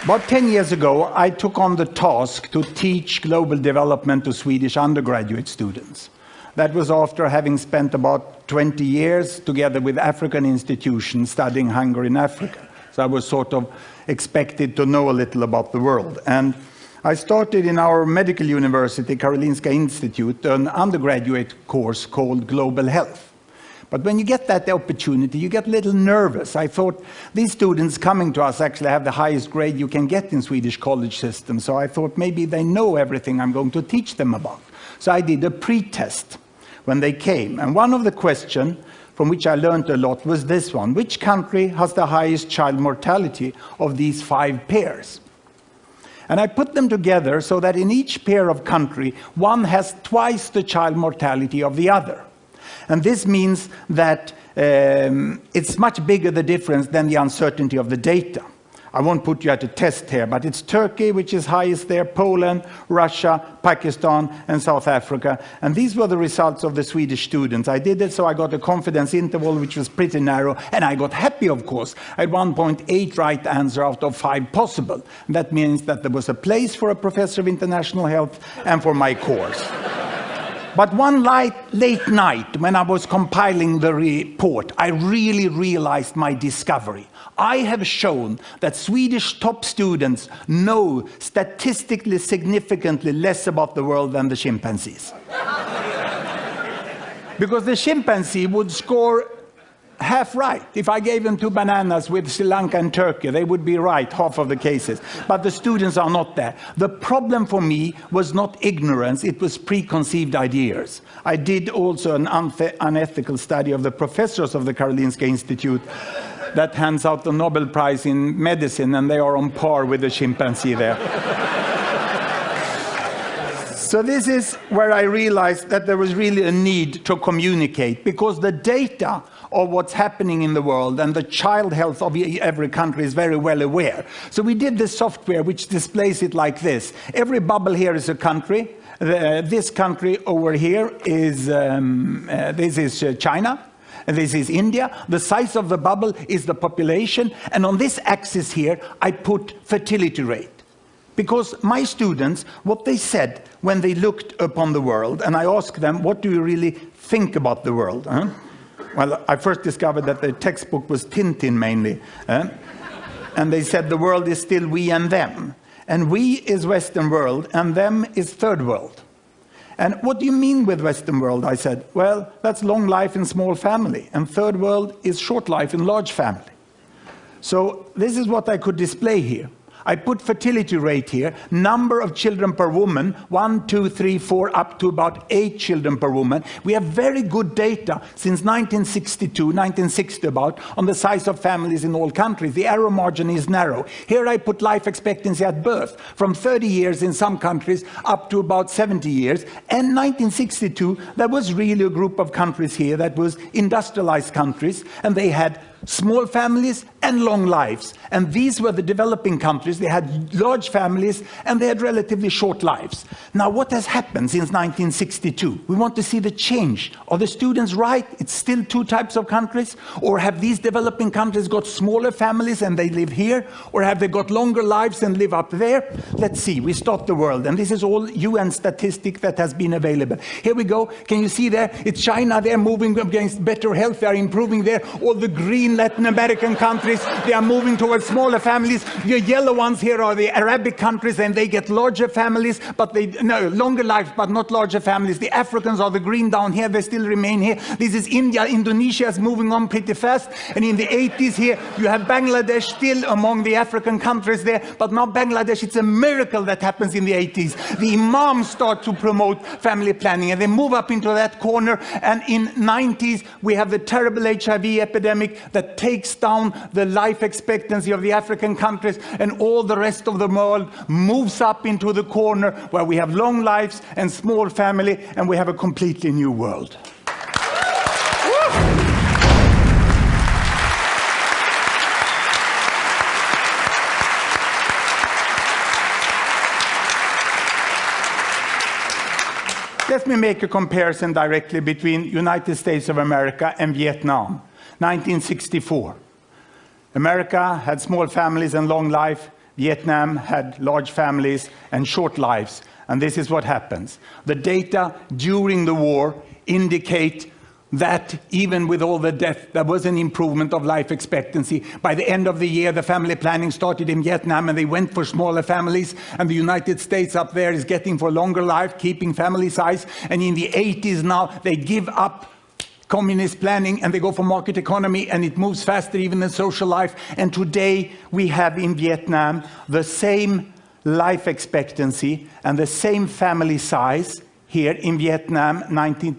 About 10 years ago, I took on the task to teach global development to Swedish undergraduate students. That was after having spent about 20 years together with African institutions studying hunger in Africa. So I was sort of expected to know a little about the world. And I started in our medical university, Karolinska Institute, an undergraduate course called Global Health. But when you get that opportunity, you get a little nervous. I thought these students coming to us actually have the highest grade you can get in Swedish college system. So I thought maybe they know everything I'm going to teach them about. So I did a pre-test when they came. And one of the questions from which I learned a lot was this one. Which country has the highest child mortality of these 5 pairs? And I put them together so that in each pair of country, one has twice the child mortality of the other. And this means that it's much bigger the difference than the uncertainty of the data. I won't put you at a test here, but it's Turkey, which is highest there, Poland, Russia, Pakistan, and South Africa. And these were the results of the Swedish students. I did it so I got a confidence interval, which was pretty narrow, and I got happy, of course. I had 1.8 right answer out of 5 possible. And that means that there was a place for a professor of international health and for my course. But one late night, when I was compiling the report, I really realized my discovery. I have shown that Swedish top students know statistically significantly less about the world than the chimpanzees. Because the chimpanzee would score half right. If I gave them 2 bananas with Sri Lanka and Turkey, they would be right, half of the cases. But the students are not there. The problem for me was not ignorance, it was preconceived ideas. I did also an unethical study of the professors of the Karolinska Institute that hands out the Nobel Prize in medicine, and they are on par with the chimpanzee there. So this is where I realized that there was really a need to communicate, because the data of what's happening in the world and the child health of every country is very well aware. So we did this software which displays it like this. Every bubble here is a country. This country over here is, this is China. And this is India. The size of the bubble is the population. And on this axis here, I put fertility rate. Because my students, what they said when they looked upon the world, and I asked them, what do you really think about the world? Huh? Well, I first discovered that the textbook was Tintin mainly. And they said the world is still we and them. And we is Western world, and them is third world. And what do you mean with Western world? I said, well, that's long life in small family. And third world is short life in large family. So this is what I could display here. I put fertility rate here, number of children per woman, 1, 2, 3, 4, up to about 8 children per woman. We have very good data since 1962, 1960 about, on the size of families in all countries. The error margin is narrow. Here I put life expectancy at birth, from 30 years in some countries up to about 70 years. And 1962, there was really a group of countries here that was industrialized countries, and they had small families and long lives. And these were the developing countries. They had large families and they had relatively short lives. Now, what has happened since 1962? We want to see the change. Are the students right? It's still 2 types of countries? Or have these developing countries got smaller families and they live here? Or have they got longer lives and live up there? Let's see. We start the world. And this is all UN statistic that has been available. Here we go. Can you see there? It's China. They're moving against better health. They're improving there. All the green Latin American countries, they are moving towards smaller families. The yellow ones here are the Arabic countries, and they get larger families, but longer lives, but not larger families. The Africans are the green down here. They still remain here. This is India. Indonesia is moving on pretty fast. And in the 80s here, you have Bangladesh still among the African countries there. But now Bangladesh, it's a miracle that happens in the 80s. The imams start to promote family planning, and they move up into that corner. And in 90s, we have the terrible HIV epidemic that takes down the life expectancy of the African countries, and all the rest of the world moves up into the corner where we have long lives and small family, and we have a completely new world. Let me make a comparison directly between United States of America and Vietnam. 1964. America had small families and long life. Vietnam had large families and short lives, and this is what happens. The data during the war indicate that even with all the death, there was an improvement of life expectancy. By the end of the year, the family planning started in Vietnam, and they went for smaller families, and the United States up there is getting for longer life, keeping family size, and in the 80s now, they give up communist planning, and they go for market economy, and it moves faster even than social life. And today, we have in Vietnam the same life expectancy and the same family size here in Vietnam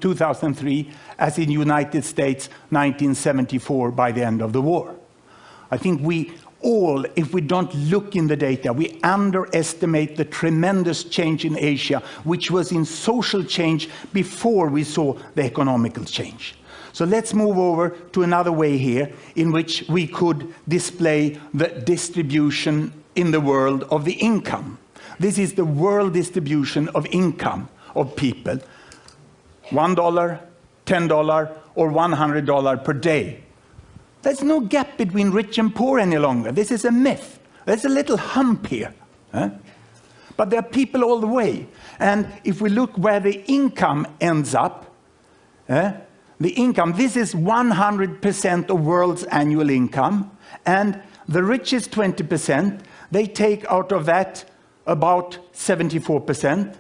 2003 as in United States 1974 by the end of the war. I think we all, if we don't look in the data, we underestimate the tremendous change in Asia, which was in social change before we saw the economical change. So let's move over to another way here in which we could display the distribution in the world of the income. This is the world distribution of income of people. $1, $10, or $100 per day. There's no gap between rich and poor any longer. This is a myth. There's a little hump here. But there are people all the way. And if we look where the income ends up, the income, this is 100% of world's annual income. And the richest 20%, they take out of that about 74%.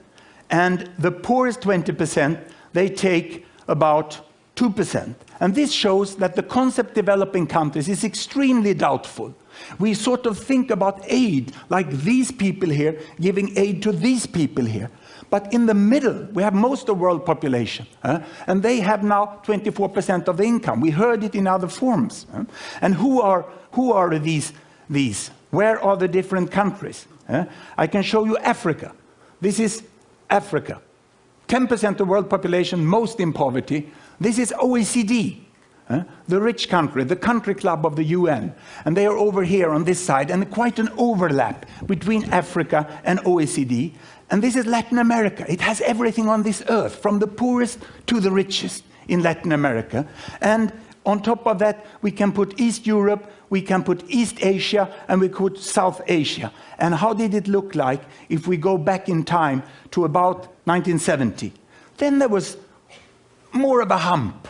And the poorest 20%, they take about 2%. And this shows that the concept developing countries is extremely doubtful. We sort of think about aid, like these people here giving aid to these people here. But in the middle, we have most of the world population. And they have now 24% of the income. We heard it in other forms. And who are these? Where are the different countries? I can show you Africa. This is Africa. 10% of world population, most in poverty. This is OECD, the rich country, the country club of the UN. And they are over here on this side, and quite an overlap between Africa and OECD. And this is Latin America. It has everything on this earth, from the poorest to the richest in Latin America. And on top of that, we can put East Europe, we can put East Asia, and we put South Asia. And how did it look like if we go back in time to about 1970? Then there was more of a hump.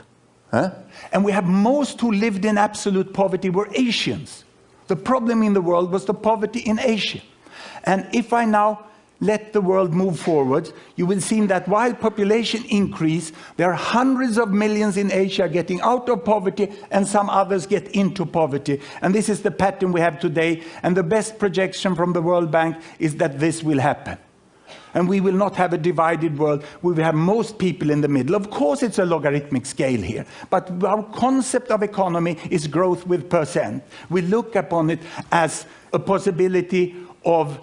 And we have most who lived in absolute poverty were Asians. The problem in the world was the poverty in Asia. And if I now let the world move forward, you will see that while population increase, there are hundreds of millions in Asia getting out of poverty, and some others get into poverty. And this is the pattern we have today. And the best projection from the World Bank is that this will happen. And we will not have a divided world. We will have most people in the middle. Of course, it's a logarithmic scale here. But our concept of economy is growth with percent. We look upon it as a possibility of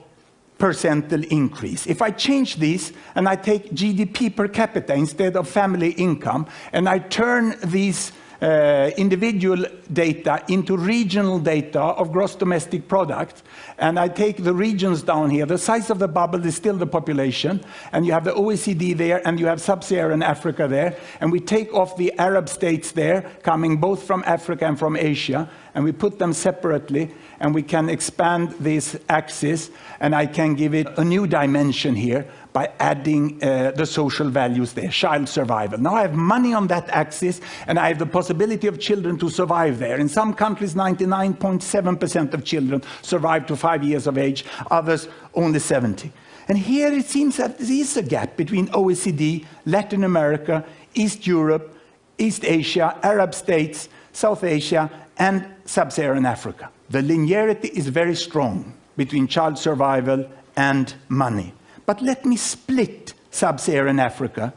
percentage increase. If I change these and I take GDP per capita instead of family income, and I turn these individual data into regional data of gross domestic product, and I take the regions down here, the size of the bubble is still the population, and you have the OECD there, and you have sub-Saharan Africa there, and we take off the Arab states there, coming both from Africa and from Asia, and we put them separately, and we can expand this axis, and I can give it a new dimension here by adding the social values there, child survival. Now I have money on that axis, and I have the possibility of children to survive there. In some countries, 99.7% of children survive to 5 years of age, others only 70. And here it seems that there is a gap between OECD, Latin America, East Europe, East Asia, Arab states, South Asia, and Sub-Saharan Africa. The linearity is very strong between child survival and money. But let me split Sub-Saharan Africa.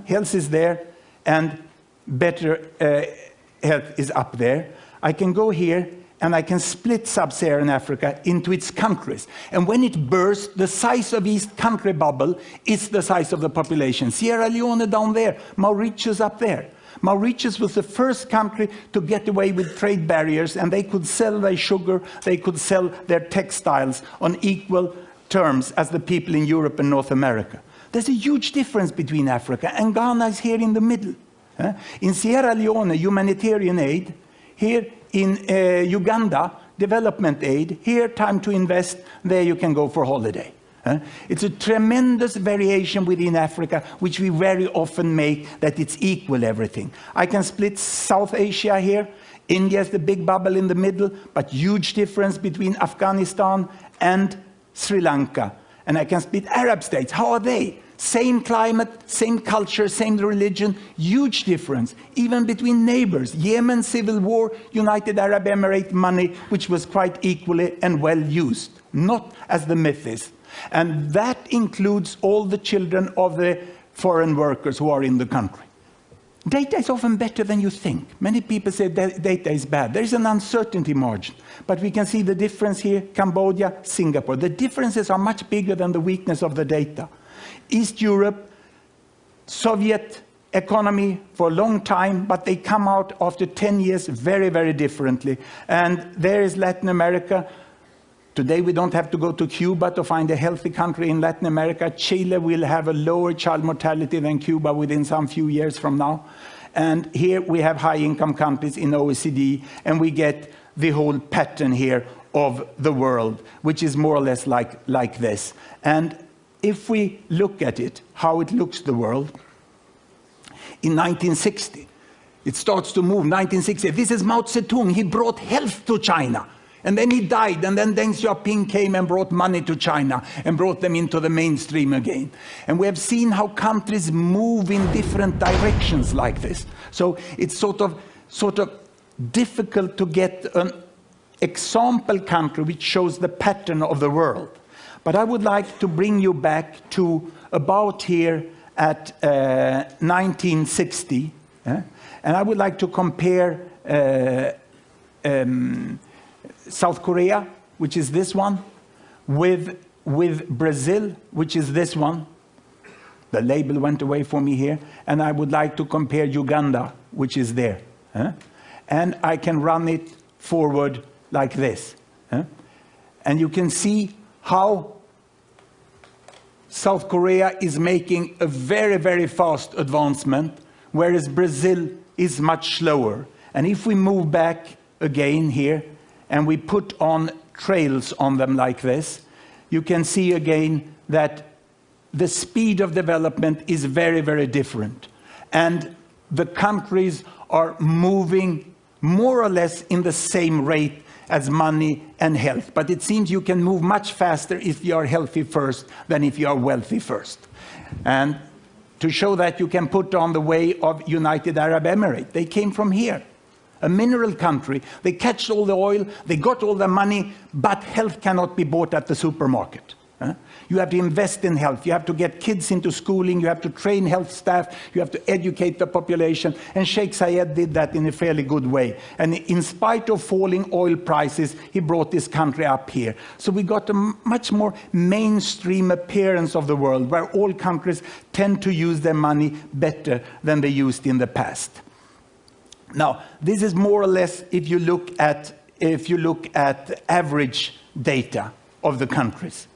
Health is there, and better health is up there. I can go here, and I can split Sub-Saharan Africa into its countries. And when it bursts, the size of each country bubble is the size of the population. Sierra Leone down there, Mauritius up there. Mauritius was the first country to get away with trade barriers, and they could sell their sugar, they could sell their textiles on equal terms as the people in Europe and North America. There's a huge difference between Africa, and Ghana is here in the middle. In Sierra Leone, humanitarian aid. Here in Uganda, development aid, here time to invest, there you can go for holiday. It's a tremendous variation within Africa, which we very often make that it's equal everything. I can split South Asia here. India is the big bubble in the middle, but huge difference between Afghanistan and Sri Lanka. And I can split Arab states. How are they? Same climate, same culture, same religion, huge difference. Even between neighbors. Yemen, civil war, United Arab Emirates money, which was quite equally and well used. Not as the myth is. And that includes all the children of the foreign workers who are in the country. Data is often better than you think. Many people say that data is bad. There is an uncertainty margin. But we can see the difference here, Cambodia, Singapore. The differences are much bigger than the weakness of the data. East Europe, Soviet economy for a long time, but they come out after 10 years very, very differently. And there is Latin America. Today we don't have to go to Cuba to find a healthy country in Latin America. Chile will have a lower child mortality than Cuba within some few years from now. And here we have high-income countries in OECD, and we get the whole pattern here of the world, which is more or less like this. And if we look at it, how it looks the world, in 1960, it starts to move, 1960. This is Mao Zedong. He brought health to China. And then he died, and then Deng Xiaoping came and brought money to China and brought them into the mainstream again. And we have seen how countries move in different directions like this. So it's sort of difficult to get an example country which shows the pattern of the world. But I would like to bring you back to about here at 1960. And I would like to compare South Korea, which is this one, with Brazil, which is this one. The label went away for me here. And I would like to compare Uganda, which is there. And I can run it forward like this. And you can see how South Korea is making a very, very fast advancement, whereas Brazil is much slower. And if we move back again here, and we put on trails on them like this, you can see again that the speed of development is very, very different. And the countries are moving more or less in the same rate as money and health. But it seems you can move much faster if you are healthy first than if you are wealthy first. And to show that, you can put on the way of United Arab Emirates. They came from here. A mineral country. They catch all the oil, they got all the money, but health cannot be bought at the supermarket. You have to invest in health. You have to get kids into schooling. You have to train health staff. You have to educate the population. And Sheikh Zayed did that in a fairly good way. And in spite of falling oil prices, he brought this country up here. So we got a much more mainstream appearance of the world, where all countries tend to use their money better than they used in the past. Now, this is more or less if you look at average data of the countries.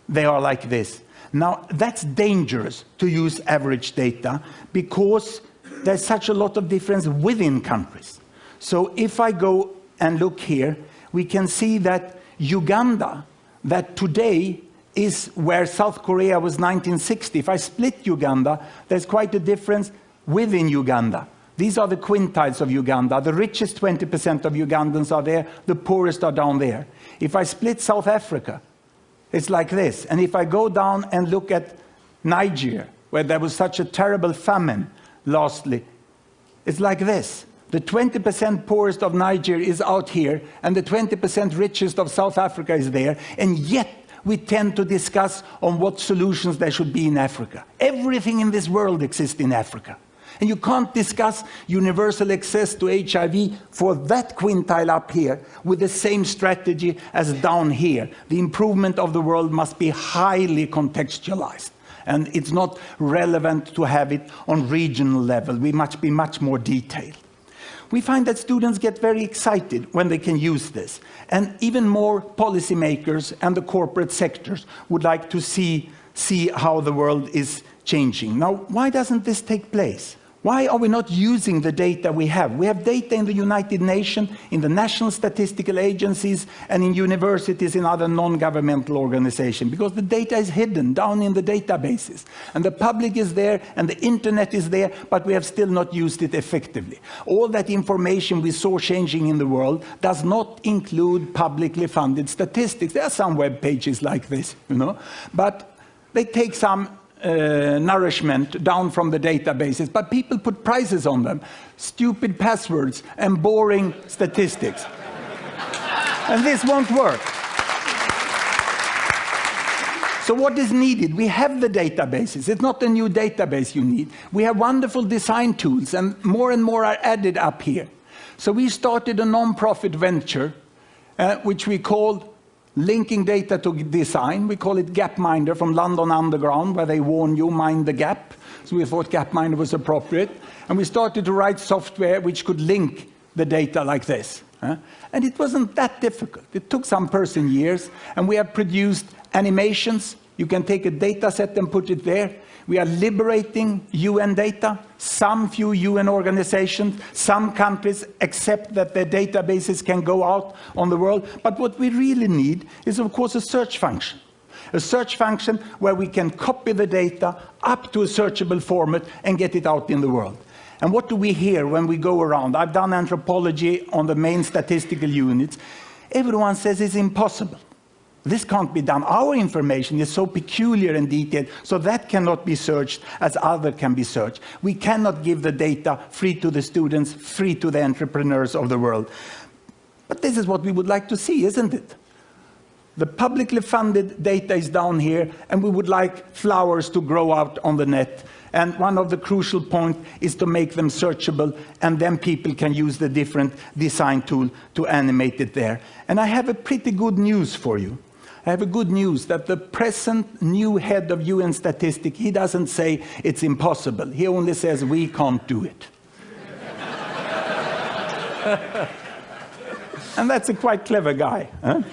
They are like this. Now, that's dangerous to use average data because there's such a lot of difference within countries. So if I go and look here, we can see that Uganda, that today is where South Korea was 1960. If I split Uganda, there's quite a difference within Uganda. These are the quintiles of Uganda. The richest 20% of Ugandans are there. The poorest are down there. If I split South Africa, it's like this. And if I go down and look at Niger, where there was such a terrible famine, lastly, it's like this. The 20% poorest of Niger is out here, and the 20% richest of South Africa is there, and yet we tend to discuss on what solutions there should be in Africa. Everything in this world exists in Africa. And you can't discuss universal access to HIV for that quintile up here with the same strategy as down here. The improvement of the world must be highly contextualized. And it's not relevant to have it on regional level. We must be much more detailed. We find that students get very excited when they can use this. And even more policymakers and the corporate sectors would like to see how the world is changing. Now, why doesn't this take place? Why are we not using the data we have? We have data in the United Nations, in the national statistical agencies, and in universities and other non-governmental organizations, because the data is hidden down in the databases. And the public is there, and the internet is there, but we have still not used it effectively. All that information we saw changing in the world does not include publicly funded statistics. There are some web pages like this, but they take some nourishment down from the databases, but people put prices on them, stupid passwords and boring statistics. And this won't work. So what is needed? We have the databases. It's not a new database you need. We have wonderful design tools, and more are added up here. So we started a non-profit venture, which we called Linking Data to Design. We call it Gapminder, from London Underground, where they warn you, mind the gap. So we thought Gapminder was appropriate. And we started to write software which could link the data like this. And it wasn't that difficult. It took some person years, and we have produced animations. You can take a data set and put it there. We are liberating UN data. Some few UN organizations, some countries accept that their databases can go out on the world. But what we really need is, of course, a search function. A search function where we can copy the data up to a searchable format and get it out in the world. And what do we hear when we go around? I've done anthropology on the main statistical units. Everyone says it's impossible. This can't be done. Our information is so peculiar and detailed, so that cannot be searched as other can be searched. We cannot give the data free to the students, free to the entrepreneurs of the world. But this is what we would like to see, isn't it? The publicly funded data is down here, and we would like flowers to grow out on the net. And one of the crucial points is to make them searchable, and then people can use the different design tool to animate it there. And I have a pretty good news for you. I have a good news that the present new head of UN Statistics, he doesn't say it's impossible. He only says we can't do it. And that's a quite clever guy. Huh?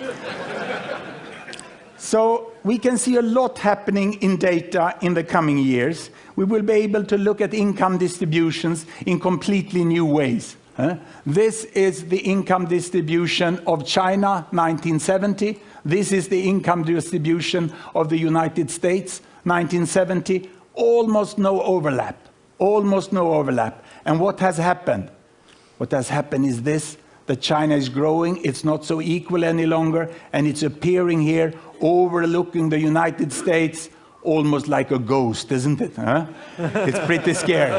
So we can see a lot happening in data in the coming years. We will be able to look at income distributions in completely new ways. This is the income distribution of China, 1970. This is the income distribution of the United States, 1970. Almost no overlap. Almost no overlap. And what has happened? What has happened is this. That China is growing, it's not so equal any longer, and it's appearing here, overlooking the United States, almost like a ghost, isn't it? Huh? It's pretty scary.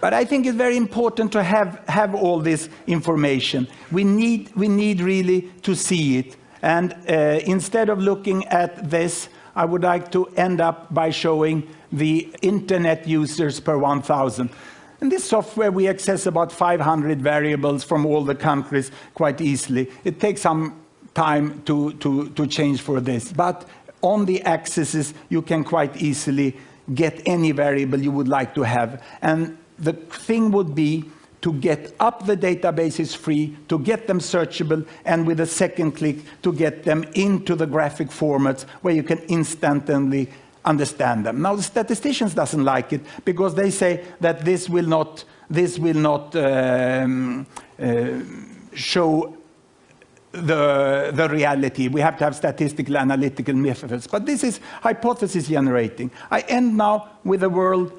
But I think it's very important to have all this information. We need really to see it. And instead of looking at this, I would like to end up by showing the internet users per 1,000. In this software, we access about 500 variables from all the countries quite easily. It takes some time to change for this. But on the axes, you can quite easily get any variable you would like to have. And the thing would be to get up the databases free, to get them searchable, and with a second click to get them into the graphic formats where you can instantly understand them. Now the statisticians doesn't like it because they say that this will not show the reality. We have to have statistical analytical methods. But this is hypothesis generating. I end now with a world.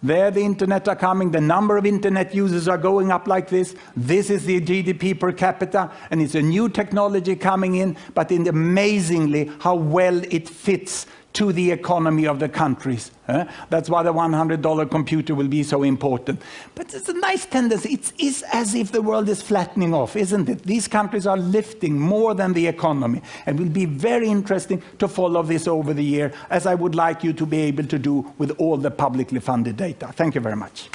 There the internet are coming, the number of internet users are going up like this. This is the GDP per capita, and it's a new technology coming in, but amazingly how well it fits to the economy of the countries. That's why the $100 computer will be so important. But it's a nice tendency. It is as if the world is flattening off, isn't it? These countries are lifting more than the economy. And it will be very interesting to follow this over the year, as I would like you to be able to do with all the publicly funded data. Thank you very much.